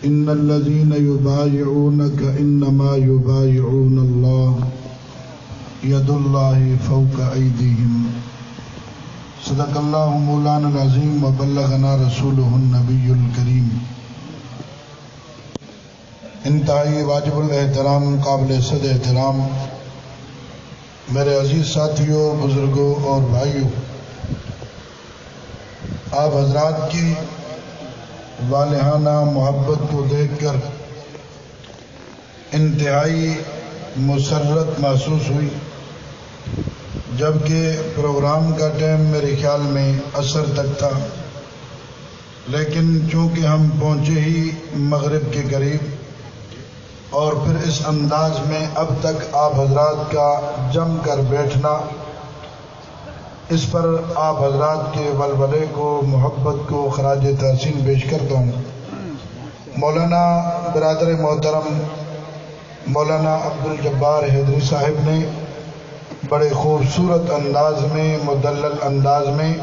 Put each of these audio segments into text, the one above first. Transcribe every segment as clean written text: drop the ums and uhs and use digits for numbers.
ان الذين يبايعونك انما يبايعون الله يد الله فوق ايديهم صدق الله مولانا العظيم وبلغنا رسوله النبي الكريم۔ انتہائی واجب الاحترام، قابل صد احترام میرے عزیز ساتھیوں، بزرگوں اور بھائیوں، آپ حضرات کی والہانہ محبت کو دیکھ کر انتہائی مسرت محسوس ہوئی، جبکہ پروگرام کا ٹائم میرے خیال میں عصر تک تھا، لیکن چونکہ ہم پہنچے ہی مغرب کے قریب اور پھر اس انداز میں اب تک آپ حضرات کا جم کر بیٹھنا، اس پر آپ حضرات کے ولولے کو، محبت کو خراج تحسین پیش کرتا ہوں۔ مولانا برادر محترم مولانا عبدالجبار حیدری صاحب نے بڑے خوبصورت انداز میں، مدلل انداز میں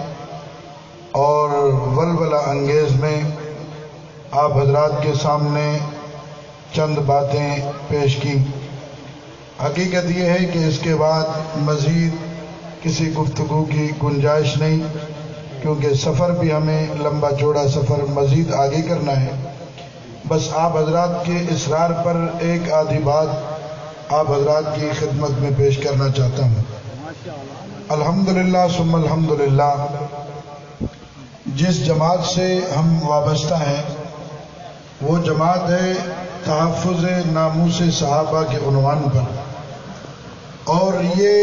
اور ولولہ انگیز میں آپ حضرات کے سامنے چند باتیں پیش کی۔ حقیقت یہ ہے کہ اس کے بعد مزید کسی گفتگو کی گنجائش نہیں، کیونکہ سفر بھی ہمیں لمبا چوڑا سفر مزید آگے کرنا ہے۔ بس آپ حضرات کے اصرار پر ایک آدھی بات آپ حضرات کی خدمت میں پیش کرنا چاہتا ہوں۔ الحمدللہ ثم الحمدللہ، جس جماعت سے ہم وابستہ ہیں وہ جماعت ہے تحفظ ناموس صحابہ کے عنوان پر، اور یہ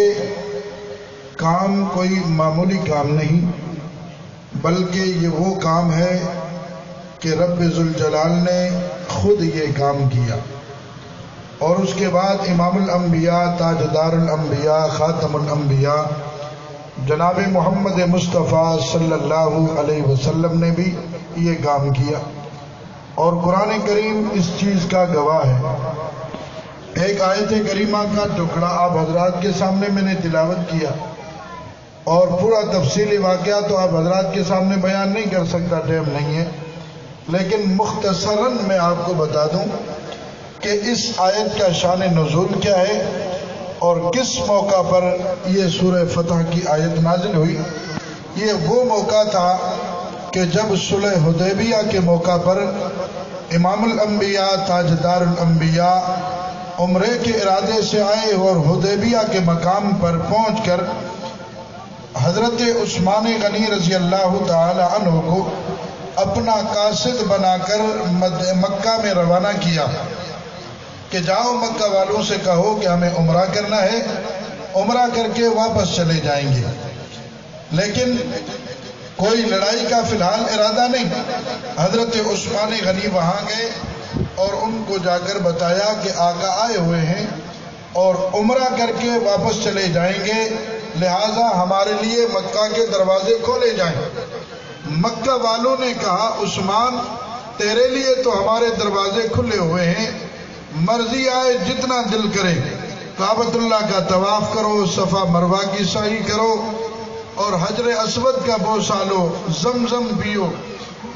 کام کوئی معمولی کام نہیں، بلکہ یہ وہ کام ہے کہ رب ذوالجلال نے خود یہ کام کیا، اور اس کے بعد امام الانبیاء، تاجدار الانبیاء، خاتم الانبیاء جناب محمد مصطفیٰ صلی اللہ علیہ وسلم نے بھی یہ کام کیا، اور قرآن کریم اس چیز کا گواہ ہے۔ ایک آیت کریمہ کا ٹکڑا آپ حضرات کے سامنے میں نے تلاوت کیا، اور پورا تفصیلی واقعہ تو آپ حضرات کے سامنے بیان نہیں کر سکتا، ٹائم نہیں ہے، لیکن مختصراً میں آپ کو بتا دوں کہ اس آیت کا شان نزول کیا ہے اور کس موقع پر یہ سورہ فتح کی آیت نازل ہوئی۔ یہ وہ موقع تھا کہ جب صلح حدیبیہ کے موقع پر امام الانبیاء، تاجدار الانبیاء عمرے کے ارادے سے آئے اور حدیبیہ کے مقام پر پہنچ کر حضرت عثمان غنی رضی اللہ تعالی عنہ کو اپنا قاصد بنا کر مکہ میں روانہ کیا کہ جاؤ مکہ والوں سے کہو کہ ہمیں عمرہ کرنا ہے، عمرہ کر کے واپس چلے جائیں گے، لیکن کوئی لڑائی کا فی الحال ارادہ نہیں۔ حضرت عثمان غنی وہاں گئے اور ان کو جا کر بتایا کہ آقا آئے ہوئے ہیں اور عمرہ کر کے واپس چلے جائیں گے، لہٰذا ہمارے لیے مکہ کے دروازے کھولے جائیں۔ مکہ والوں نے کہا عثمان تیرے لیے تو ہمارے دروازے کھلے ہوئے ہیں، مرضی آئے جتنا دل کرے، کعبۃ اللہ کا طواف کرو، صفا مروہ کی سعی کرو اور حجر اسود کا بوسہ لو، زمزم پیو،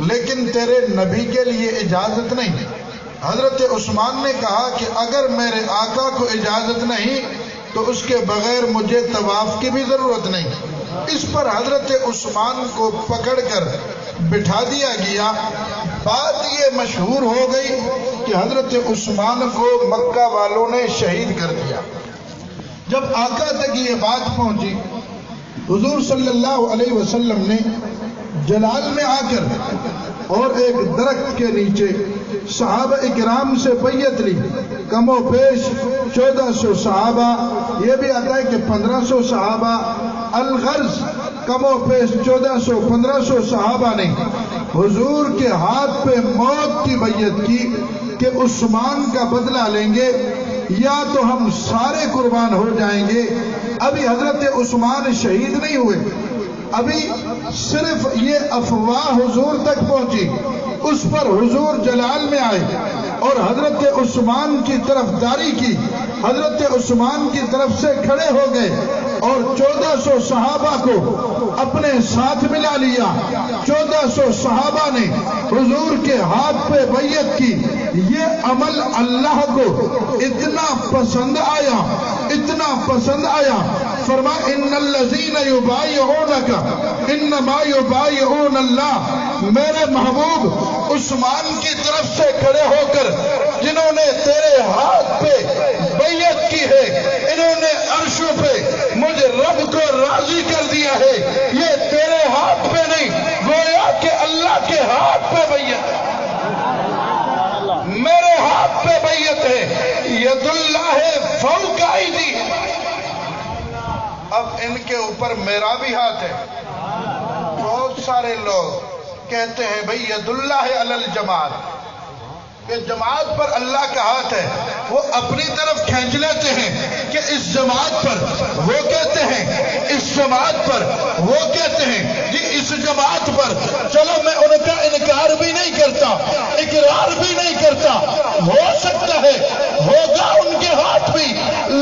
لیکن تیرے نبی کے لیے اجازت نہیں۔ حضرت عثمان نے کہا کہ اگر میرے آقا کو اجازت نہیں تو اس کے بغیر مجھے طواف کی بھی ضرورت نہیں۔ اس پر حضرت عثمان کو پکڑ کر بٹھا دیا گیا۔ بات یہ مشہور ہو گئی کہ حضرت عثمان کو مکہ والوں نے شہید کر دیا۔ جب آقا تک یہ بات پہنچی، حضور صلی اللہ علیہ وسلم نے جلال میں آ کر اور ایک درخت کے نیچے صحابہ اکرام سے بیعت لی۔ کم و بیش 1400 صحابہ، یہ بھی آتا ہے کہ 1500 صحابہ، الغرض کم و بیش 1400-1500 صحابہ نے حضور کے ہاتھ پہ موت کی بیعت کی کہ عثمان کا بدلہ لیں گے یا تو ہم سارے قربان ہو جائیں گے۔ ابھی حضرت عثمان شہید نہیں ہوئے، ابھی صرف یہ افواہ حضور تک پہنچی، اس پر حضور جلال میں آئے اور حضرت عثمان کی طرفداری کی، حضرت عثمان کی طرف سے کھڑے ہو گئے اور 1400 صحابہ کو اپنے ساتھ ملا لیا. 1400 صحابہ نے حضور کے ہاتھ پہ بیعت کی. یہ عمل اللہ کو اتنا پسند آیا، اتنا پسند آیا، فرمایا ان الذین یبایعونک انما یبایعون اللہ. میرے محبوب عثمان کی طرف سے کھڑے ہو کر جنہوں نے تیرے ہاتھ پہ بیعت کی ہے، انہوں نے عرشوں پہ مجھے رب کو راضی کر دیا ہے. یہ تیرے ہاتھ پہ نہیں، گویا کہ اللہ کے ہاتھ پہ بیعت ہے، میرے ہاتھ پہ بیعت ہے. ید اللہ فوق ایدیہم. اب ان کے اوپر میرا بھی ہاتھ ہے. بہت سارے لوگ کہتے ہیں بھئی ید اللہ علی الجماعت، کہ جماعت پر اللہ کا ہاتھ ہے. وہ اپنی طرف کھینچ لیتے ہیں کہ اس جماعت پر، وہ کہتے ہیں اس جماعت پر، وہ کہتے ہیں کہ اس جماعت پر. چلو میں ان کا انکار بھی نہیں کرتا، اقرار بھی نہیں کرتا، ہو سکتا ہے ہوگا ان کے ہاتھ بھی،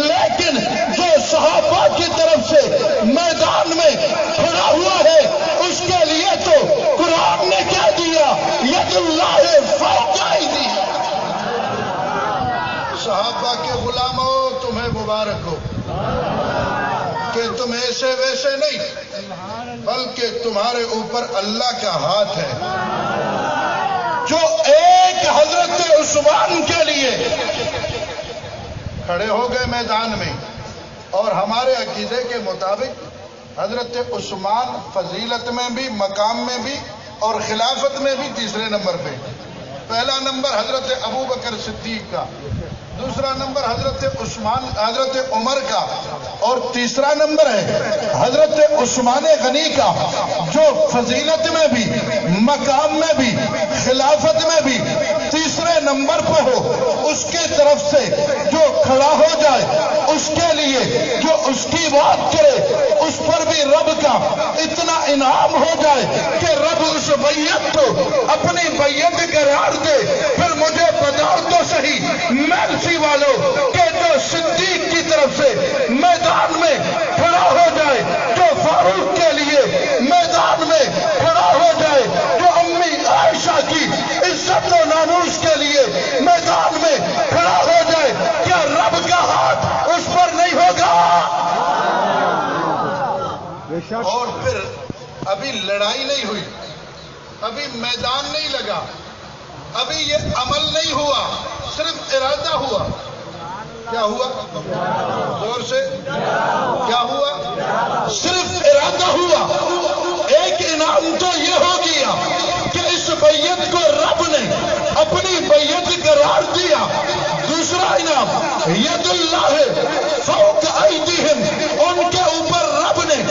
لیکن جو صحابہ کی طرف سے میدان میں کھڑا ہوا ہے اس کے لیے تو قرآن نے کیا دیا؟ ید اللہ فوق ایدیہم. صحابہ کے غلاموں تمہیں مبارک ہو کہ تم ایسے ویسے نہیں، بلکہ تمہارے اوپر اللہ کا ہاتھ ہے. جو ایک حضرت عثمان کے لیے کھڑے ہو گئے میدان میں، اور ہمارے عقیدے کے مطابق حضرت عثمان فضیلت میں بھی، مقام میں بھی اور خلافت میں بھی تیسرے نمبر پہ. پہلا نمبر حضرت ابو بکر صدیق کا، دوسرا نمبر حضرت عمر کا، اور تیسرا نمبر ہے حضرت عثمان غنی کا، جو فضیلت میں بھی، مقام میں بھی، خلافت میں بھی تیسرے نمبر پہ ہو. اس کے طرف سے جو کھڑا ہو جائے، اس کے لیے جو اس کی بات کرے، اس پر بھی رب کا اتنا انعام ہو جائے کہ رب اس بیعت کو اپنی بیعت قرار دے. پھر مجھے بتاؤ تو صحیح مرسی والوں کہ جو صدیق کی طرف سے میدان میں کھڑا ہو جائے، جو فاروق کے لیے میدان میں کھڑا ہو جائے، جو امی عائشہ کی عزت و ناموس کے لیے میدان میں کھڑا ہو جائے، کیا رب کا ہاتھ اس پر نہیں ہوگا؟ اور پھر ابھی لڑائی نہیں ہوئی، ابھی میدان نہیں لگا، ابھی یہ عمل نہیں ہوا، صرف ارادہ ہوا. کیا ہوا؟ زور سے کیا ہوا؟ صرف ارادہ ہوا. ایک انعام تو یہ ہو گیا کہ اس بیعت کو رب نے اپنی بیعت قرار دیا. دوسرا انعام ید اللہ فوق ایدیہم، ان کے اوپر رب نے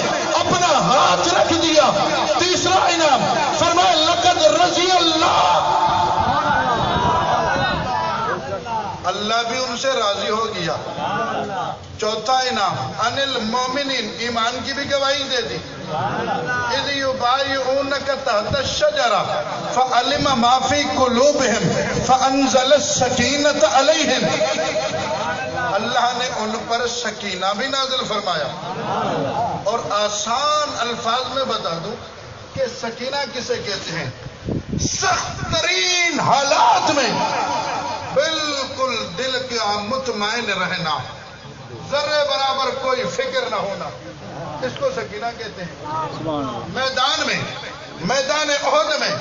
اپنا ہاتھ رکھ دیا. تیسرا انعام فرمایا لقد رضی اللہ، اللہ بھی ان سے راضی ہو گیا. چوتھا انعام ان المومنین، ایمان کی بھی گواہی دے دی. اذ یبایعونک تحت الشجرہ فعلم ما فی قلوبہم فانزل السکینۃ علیہم. اللہ نے ان پر سکینہ بھی نازل فرمایا. اور آسان الفاظ میں بتا دوں کہ سکینہ کسے کہتے ہیں؟ سخت ترین حالات میں بالکل دل کا مطمئن رہنا، ذرے برابر کوئی فکر نہ ہونا، اس کو سکینہ کہتے ہیں. میدان میں، میدان احد میں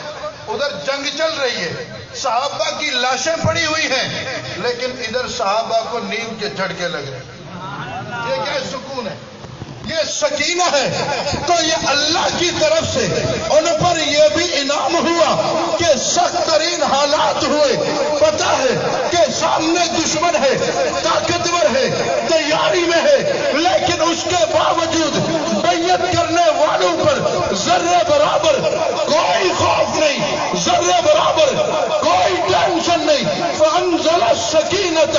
ادھر جنگ چل رہی ہے، صحابہ کی لاشیں پڑی ہوئی ہیں، لیکن ادھر صحابہ کو نیند کے جھٹکے لگ رہے ہیں. یہ کیا سکون ہے؟ یہ سکینہ ہے. تو یہ اللہ کی طرف سے ان پر یہ بھی انعام ہوا کہ سخت ترین حالات ہوئے. پتا ہے کہ سامنے دشمن ہے، طاقتور ہے، تیاری میں ہے، لیکن اس کے باوجود بیعت کرنے والوں پر ذرے برابر کوئی خوف نہیں، ذرے برابر کوئی ٹینشن نہیں. فانزل السکینۃ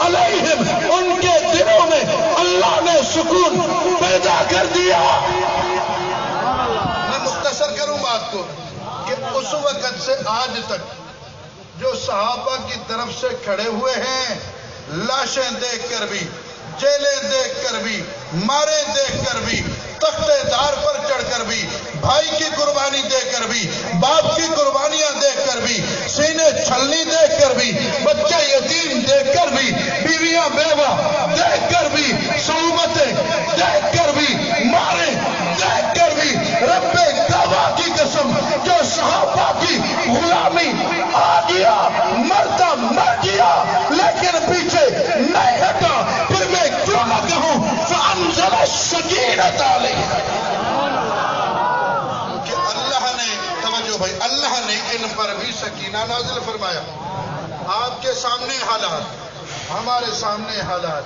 علیہم، ان کے دلوں میں اللہ نے سکون پیدا کر دیا. میں مختصر کروں بات کو کہ اس وقت سے آج تک جو صحابہ کی طرف سے کھڑے ہوئے ہیں، لاشیں دیکھ کر بھی جیلیں دیکھ کر بھی، مارے دیکھ کر بھی، تختے دار پر چڑھ کر بھی، بھائی کی قربانی دے کر بھی، باپ کی قربانیاں دیکھ کر بھی، سینے چھلنی دیکھ کر بھی، بچے یتیم دیکھ کر بھی، بیویاں بیوہ دیکھ کر بھی، صحبتیں دیکھ کر بھی، مارے دیکھ کر بھی، رب کعبہ کی قسم جو صحابہ کی غلامی آ گیا، مرتا مر گیا لیکن پیچھے نہیں ہٹا، پھر میں کیوں نہ کہوں فَأَنزَلَ السَّكِينَةَ عَلَيْهِ کہ اللہ نے، توجہ بھائی، اللہ نے ان پر بھی سکینہ نازل فرمایا۔ آپ کے سامنے حالات، ہمارے سامنے حالات،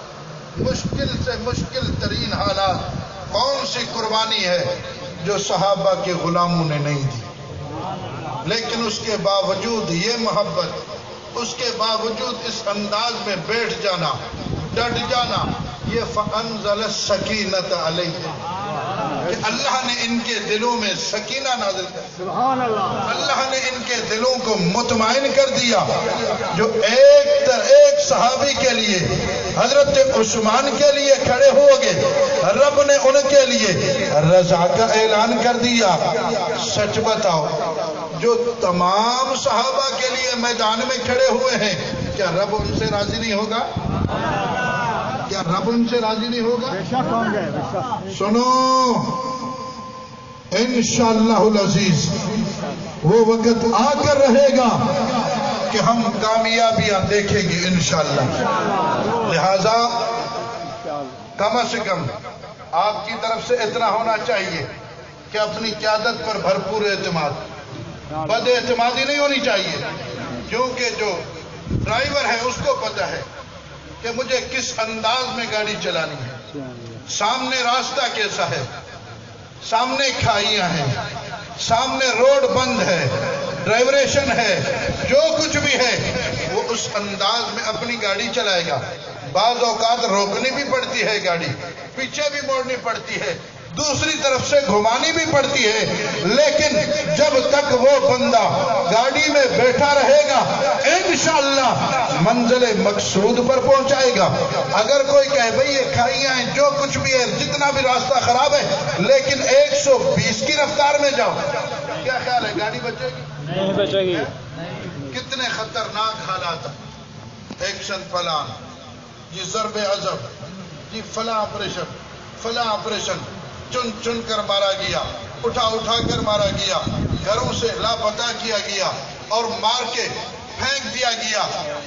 مشکل سے مشکل ترین حالات، کون سی قربانی ہے جو صحابہ کے غلاموں نے نہیں دی؟ لیکن اس کے باوجود یہ محبت، اس کے باوجود اس انداز میں بیٹھ جانا، ڈٹ جانا، یہ فَأَنزَلَ السَّكِينَةَ عَلَيْهِ کہ اللہ نے ان کے دلوں میں سکینہ نازل کر دیا، اللہ نے ان کے دلوں کو مطمئن کر دیا۔ جو ایک صحابی کے لیے، حضرت عثمان کے لیے کھڑے ہو گئے، رب نے ان کے لیے رضا کا اعلان کر دیا۔ سچ بتاؤ، جو تمام صحابہ کے لیے میدان میں کھڑے ہوئے ہیں، کیا رب ان سے راضی نہیں ہوگا؟ کیا رب ان سے راضی نہیں ہوگا؟ بے شک ہوں گے، بے شک۔ سنو، انشاءاللہ العزیز وہ وقت آ کر رہے گا کہ ہم کامیابیاں دیکھیں گے انشاءاللہ۔ لہذا کم از کم آپ کی طرف سے اتنا ہونا چاہیے کہ اپنی قیادت پر بھرپور اعتماد، بد اعتمادی نہیں ہونی چاہیے، کیونکہ جو ڈرائیور ہے اس کو پتا ہے کہ مجھے کس انداز میں گاڑی چلانی ہے، سامنے راستہ کیسا ہے، سامنے کھائیاں ہیں، سامنے روڈ بند ہے، ڈرائیوریشن ہے، جو کچھ بھی ہے وہ اس انداز میں اپنی گاڑی چلائے گا۔ بعض اوقات روکنی بھی پڑتی ہے گاڑی، پیچھے بھی موڑنی پڑتی ہے، دوسری طرف سے گھمانی بھی پڑتی ہے، لیکن جب تک وہ بندہ گاڑی میں بیٹھا رہے گا انشاءاللہ منزل مقصود پر پہنچائے گا۔ اگر کوئی کہے بھئی یہ کھائیاں ہیں، جو کچھ بھی ہے، جتنا بھی راستہ خراب ہے، لیکن 120 کی رفتار میں جاؤ، کیا خیال ہے گاڑی بچے گی؟ نہیں بچے گی۔ کتنے خطرناک حالات، ایکشن فلان، جی ضرب عضب، جی فلاں آپریشن، فلاں آپریشن، چن چن کر مارا گیا، اٹھا اٹھا کر مارا گیا، گھروں سے لاپتہ کیا گیا اور مار کے پھینک دیا گیا۔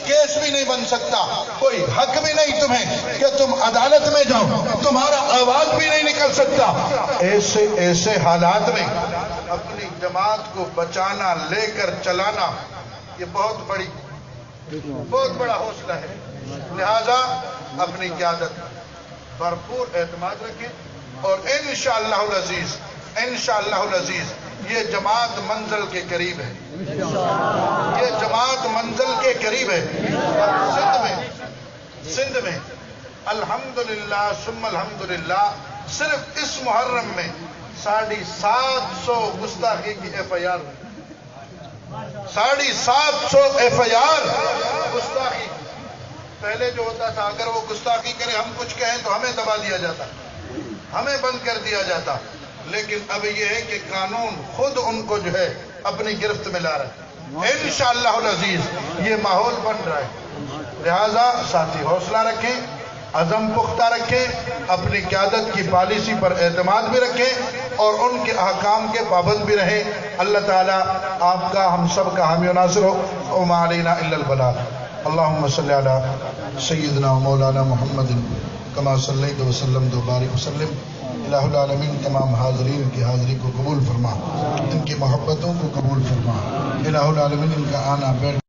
کیس بھی نہیں بن سکتا، کوئی حق بھی نہیں تمہیں کہ تم عدالت میں جاؤ، تمہارا آواز بھی نہیں نکل سکتا۔ ایسے حالات میں اپنی جماعت کو بچانا، لے کر چلانا، یہ بہت بڑا حوصلہ ہے۔ لہذا اپنی قیادت بھرپور اعتماد رکھیں اور انشاءاللہ العزیز یہ جماعت منزل کے قریب ہے، یہ جماعت منزل کے قریب ہے۔ سندھ میں الحمدللہ ثم الحمدللہ صرف اس محرم میں 750 گستاخی کی FIR ہوئی، 750 FIR گستاخی۔ پہلے جو ہوتا تھا اگر وہ گستاخی کرے، ہم کچھ کہیں تو ہمیں دبا دیا جاتا، ہمیں بند کر دیا جاتا، لیکن اب یہ ہے کہ قانون خود ان کو جو ہے اپنی گرفت میں لا رہا ہے۔ انشاءاللہ العزیز یہ ماحول بن رہا ہے۔ لہذا ساتھی حوصلہ رکھیں، عزم پختہ رکھیں، اپنی قیادت کی پالیسی پر اعتماد بھی رکھیں اور ان کے احکام کے پابند بھی رہیں۔ اللہ تعالیٰ آپ کا، ہم سب کا حامی و ناصر ہو۔ وما علینا الا البلاغ۔ اللہم صلی علی سیدنا و مولانا محمد کما صلیت وسلم وبارک وسلم۔ الہ العالمین تمام حاضرین کی حاضری کو قبول فرما، ان کی محبتوں کو قبول فرما۔ الہ العالمین ان کا آنا بیٹھ